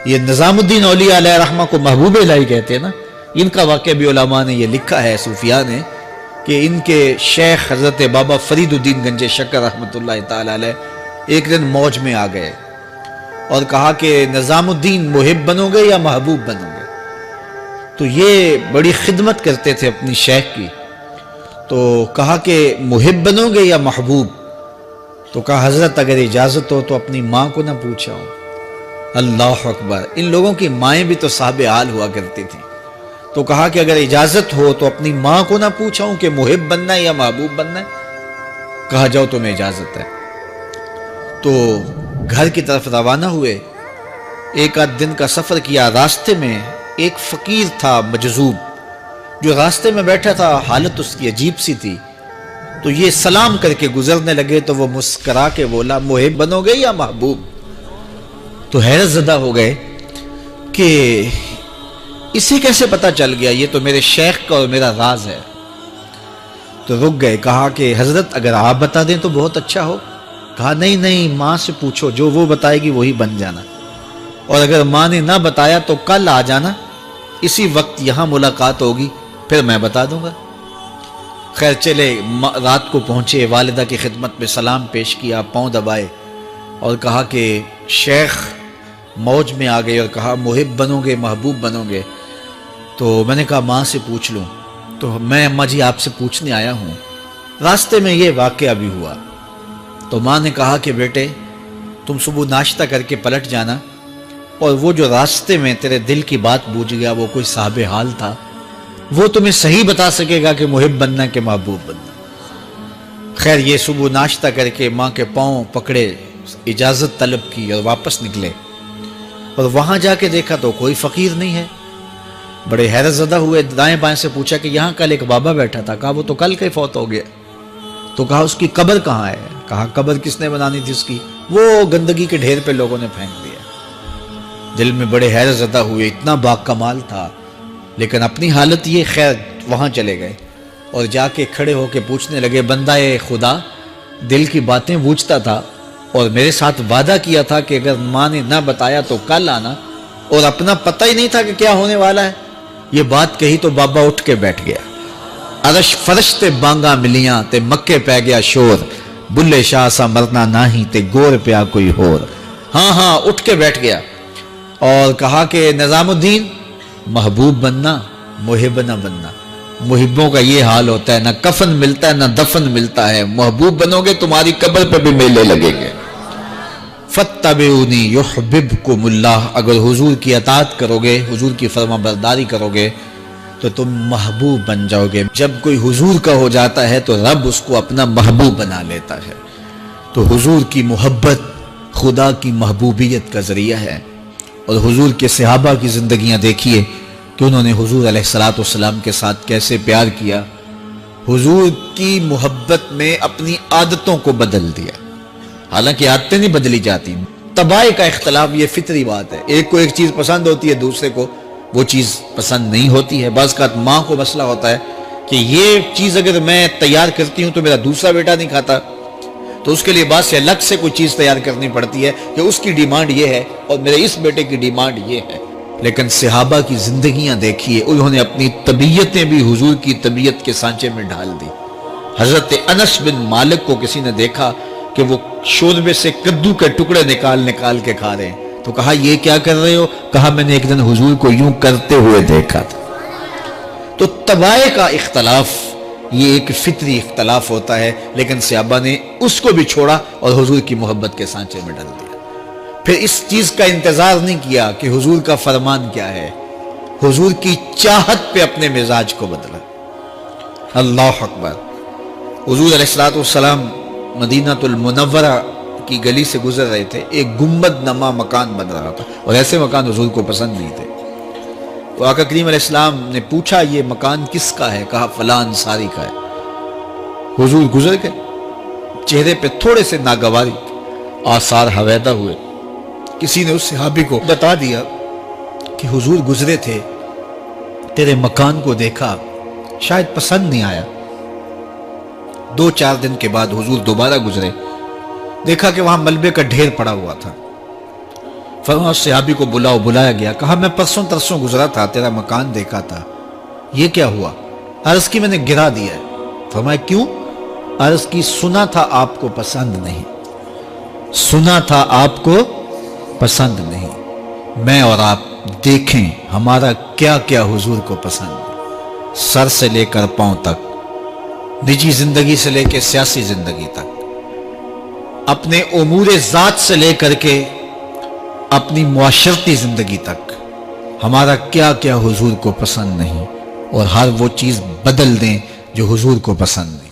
یہ نظام الدین اولیاء علیہ رحمہ کو محبوب الہی کہتے ہیں نا، ان کا واقعہ بھی علماء نے یہ لکھا ہے، صوفیاء نے، کہ ان کے شیخ حضرت بابا فرید الدین گنج شکر رحمۃ اللہ تعالی علیہ ایک دن موج میں آ گئے اور کہا کہ نظام الدین محب بنو گے یا محبوب بنو گے؟ تو یہ بڑی خدمت کرتے تھے اپنی شیخ کی، تو کہا کہ محب بنو گے یا محبوب؟ تو کہا حضرت اگر اجازت ہو تو اپنی ماں کو نہ پوچھاؤں۔ اللہ اکبر، ان لوگوں کی مائیں بھی تو صاحب حال ہوا کرتی تھیں۔ تو کہا کہ اگر اجازت ہو تو اپنی ماں کو نہ پوچھاؤں کہ محب بننا ہے یا محبوب بننا ہے؟ کہا جاؤ تمہیں اجازت ہے۔ تو گھر کی طرف روانہ ہوئے، ایک آدھ دن کا سفر کیا۔ راستے میں ایک فقیر تھا مجذوب، جو راستے میں بیٹھا تھا، حالت اس کی عجیب سی تھی، تو یہ سلام کر کے گزرنے لگے تو وہ مسکرا کے بولا محب بنو گے یا محبوب؟ تو حیرت زدہ ہو گئے کہ اسے کیسے پتا چل گیا، یہ تو میرے شیخ کا اور میرا راز ہے۔ تو رک گئے، کہا کہ حضرت اگر آپ بتا دیں تو بہت اچھا ہو۔ کہا نہیں ماں سے پوچھو، جو وہ بتائے گی وہی بن جانا، اور اگر ماں نے نہ بتایا تو کل آ جانا، اسی وقت یہاں ملاقات ہوگی، پھر میں بتا دوں گا۔ خیر چلے، رات کو پہنچے، والدہ کی خدمت میں سلام پیش کیا، پاؤں دبائے اور کہا کہ شیخ موج میں آ گئے اور کہا محب بنو گے محبوب بنو گے؟ تو میں نے کہا ماں سے پوچھ لوں۔ تو میں اماں جی آپ سے پوچھنے آیا ہوں، راستے میں یہ واقعہ بھی ہوا۔ تو ماں نے کہا کہ بیٹے تم صبح ناشتہ کر کے پلٹ جانا، اور وہ جو راستے میں تیرے دل کی بات بوجھ گیا، وہ کوئی صاحب حال تھا، وہ تمہیں صحیح بتا سکے گا کہ محب بننا کہ محبوب بننا۔ خیر یہ صبح ناشتہ کر کے ماں کے پاؤں پکڑے، اجازت طلب کی اور واپس نکلے، اور وہاں جا کے دیکھا تو کوئی فقیر نہیں ہے۔ بڑے حیرت زدہ ہوئے، دائیں بائیں سے پوچھا کہ یہاں کل ایک بابا بیٹھا تھا۔ کہا وہ تو کل کے فوت ہو گیا۔ تو کہا اس کی قبر کہاں ہے؟ کہا قبر کس نے بنانی تھی اس کی؟ وہ گندگی کے ڈھیر پہ لوگوں نے پھینک دیا۔ دل میں بڑے حیرت زدہ ہوئے، اتنا باکمال تھا، لیکن اپنی حالت یہ، خیر وہاں چلے گئے اور جا کے کھڑے ہو کے پوچھنے لگے، بندہ خدا دل کی باتیں بوجھتا تھا اور میرے ساتھ وعدہ کیا تھا کہ اگر ماں نے نہ بتایا تو کل آنا، اور اپنا پتہ ہی نہیں تھا کہ کیا ہونے والا ہے۔ یہ بات کہی تو بابا اٹھ کے بیٹھ گیا۔ عرش فرش تے بانگا ملیاں تے مکے پہ گیا شور، بلے شاہ سا مرنا ناہی تے گور پیا کوئی ہور۔ ہاں اٹھ کے بیٹھ گیا اور کہا کہ نظام الدین محبوب بننا محب نہ بننا۔ محبوں کا یہ حال ہوتا ہے، نہ کفن ملتا ہے نہ دفن ملتا ہے۔ محبوب بنو گے تمہاری قبر پہ بھی میلے لگیں گے۔ فَاتَّبِعُونِي يُحْبِبْكُمُ اللَّهُ، اگر حضور کی اطاعت کرو گے، حضور کی فرما برداری کرو گے تو تم محبوب بن جاؤ گے۔ جب کوئی حضور کا ہو جاتا ہے تو رب اس کو اپنا محبوب بنا لیتا ہے۔ تو حضور کی محبت خدا کی محبوبیت کا ذریعہ ہے۔ اور حضور کے صحابہ کی زندگیاں دیکھیے کہ انہوں نے حضور علیہ السلام کے ساتھ کیسے پیار کیا، حضور کی محبت میں اپنی عادتوں کو بدل دیا۔ حالانکہ عادتیں نہیں بدلی جاتی، طباع کا اختلاف یہ فطری بات ہے، ایک کو ایک چیز پسند ہوتی ہے، دوسرے کو وہ چیز پسند نہیں ہوتی ہے۔ بعض اوقات ماں کو مسئلہ ہوتا ہے کہ یہ چیز اگر میں تیار کرتی ہوں تو میرا دوسرا بیٹا نہیں کھاتا، تو اس کے لیے بعض سے الگ سے کوئی چیز تیار کرنی پڑتی ہے کہ اس کی ڈیمانڈ یہ ہے اور میرے اس بیٹے کی ڈیمانڈ یہ ہے۔ لیکن صحابہ کی زندگیاں دیکھیے، انہوں نے اپنی طبیعتیں بھی حضور کی طبیعت کے سانچے میں ڈال دی۔ حضرت انس بن مالک کو کسی نے دیکھا کہ وہ شوربے سے کدو کے ٹکڑے نکال کے کھا رہے ہیں، تو کہا یہ کیا کر رہے ہو؟ کہا میں نے ایک دن حضور کو یوں کرتے ہوئے دیکھا تھا۔ تو طباع کا اختلاف یہ ایک فطری اختلاف ہوتا ہے، لیکن صحابہ نے اس کو بھی چھوڑا اور حضور کی محبت کے سانچے میں ڈال دیا۔ پھر اس چیز کا انتظار نہیں کیا کہ حضور کا فرمان کیا ہے، حضور کی چاہت پہ اپنے مزاج کو بدلا۔ اللہ اکبر۔ حضور علیہ السلام مدینہ المنورہ کی گلی سے گزر رہے تھے، ایک گنبد نما مکان بن رہا تھا، اور ایسے مکان حضور کو پسند نہیں تھے۔ تو آقا کریم علیہ السلام نے پوچھا یہ مکان کس کا ہے؟ کہا فلاں انصاری کا ہے۔ حضور گزر گئے، چہرے پہ تھوڑے سے ناگواری، آثار حویدہ ہوئے۔ کسی نے اس صحابی کو بتا دیا کہ حضور گزرے تھے، تیرے مکان کو دیکھا، شاید پسند نہیں آیا۔ 2-4 دن کے بعد حضور دوبارہ گزرے، دیکھا کہ وہاں ملبے کا ڈھیر پڑا ہوا تھا۔ فرمایا اس صحابی کو بلاؤ، بلایا گیا، کہا میں پرسوں ترسوں گزرا تھا، تیرا مکان دیکھا تھا، یہ کیا ہوا؟ عرض کی میں نے گرا دیا ہے۔ فرمایا کیوں؟ عرض کی سنا تھا آپ کو پسند نہیں، سنا تھا آپ کو پسند نہیں۔ میں اور آپ دیکھیں ہمارا کیا کیا حضور کو پسند ہے، سر سے لے کر پاؤں تک، نجی زندگی سے لے کے سیاسی زندگی تک، اپنے امور ذات سے لے کر کے اپنی معاشرتی زندگی تک، ہمارا کیا کیا حضور کو پسند نہیں، اور ہر وہ چیز بدل دیں جو حضور کو پسند نہیں۔